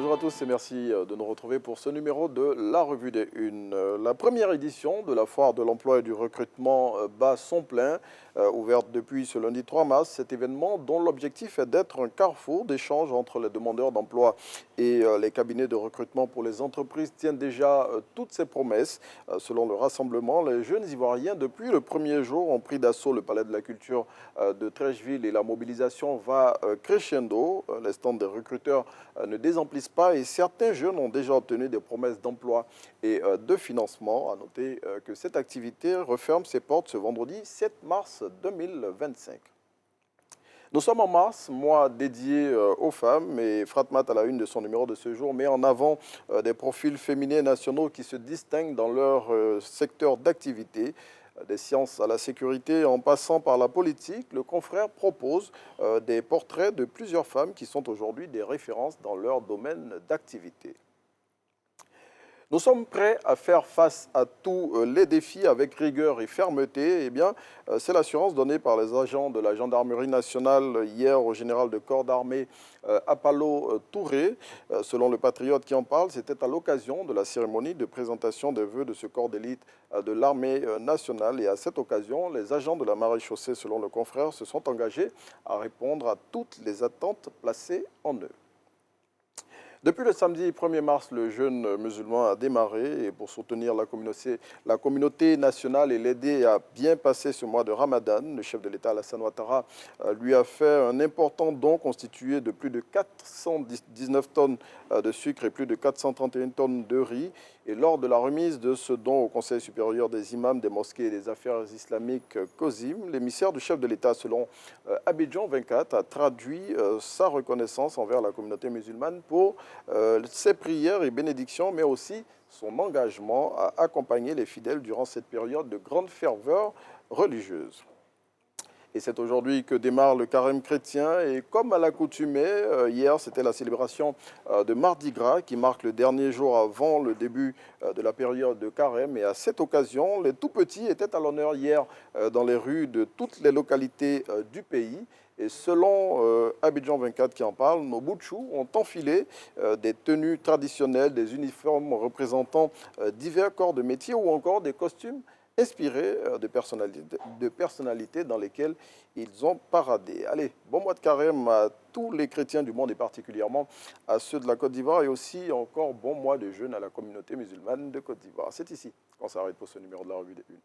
Bonjour à tous et merci de nous retrouver pour ce numéro de la Revue des Unes. La première édition de la Foire de l'emploi et du recrutement bat son plein, ouverte depuis ce lundi 3 mars. Cet événement dont l'objectif est d'être un carrefour d'échange entre les demandeurs d'emploi et les cabinets de recrutement pour les entreprises tient déjà toutes ses promesses. Selon le rassemblement, les jeunes Ivoiriens, depuis le premier jour, ont pris d'assaut le Palais de la Culture de Treichville et la mobilisation va crescendo. Les stands des recruteurs ne désemplissent pas et certains jeunes ont déjà obtenu des promesses d'emploi et de financement. À noter que cette activité referme ses portes ce vendredi 7 mars 2025. Nous sommes en mars, mois dédié aux femmes, et Fratmat, à la une de son numéro de ce jour, met en avant des profils féminins nationaux qui se distinguent dans leur secteur d'activité. Des sciences à la sécurité en passant par la politique, le confrère propose des portraits de plusieurs femmes qui sont aujourd'hui des références dans leur domaine d'activité. Nous sommes prêts à faire face à tous les défis avec rigueur et fermeté. Eh bien, c'est l'assurance donnée par les agents de la gendarmerie nationale hier au général de corps d'armée Apollo Touré. Selon le patriote qui en parle, c'était à l'occasion de la cérémonie de présentation des vœux de ce corps d'élite de l'armée nationale. Et à cette occasion, les agents de la maréchaussée, selon le confrère, se sont engagés à répondre à toutes les attentes placées en eux. Depuis le samedi 1er mars, le jeûne musulman a démarré et pour soutenir la communauté nationale et l'aider à bien passer ce mois de Ramadan, le chef de l'État Alassane Ouattara lui a fait un important don constitué de plus de 419 tonnes de sucre et plus de 431 tonnes de riz. Et lors de la remise de ce don au Conseil supérieur des imams des mosquées et des affaires islamiques COSIM, l'émissaire du chef de l'État, selon Abidjan 24, a traduit sa reconnaissance envers la communauté musulmane pour ses prières et bénédictions, mais aussi son engagement à accompagner les fidèles durant cette période de grande ferveur religieuse. Et c'est aujourd'hui que démarre le carême chrétien. Et comme à l'accoutumée, hier, c'était la célébration de Mardi Gras qui marque le dernier jour avant le début de la période de carême. Et à cette occasion, les tout-petits étaient à l'honneur hier dans les rues de toutes les localités du pays. Et selon Abidjan 24 qui en parle, nos Boutchous ont enfilé des tenues traditionnelles, des uniformes représentant divers corps de métier ou encore des costumes inspirés de personnalités dans lesquelles ils ont paradé. Allez, bon mois de carême à tous les chrétiens du monde et particulièrement à ceux de la Côte d'Ivoire et aussi encore bon mois de jeûne à la communauté musulmane de Côte d'Ivoire. C'est ici qu'on s'arrête pour ce numéro de la Revue des Unes.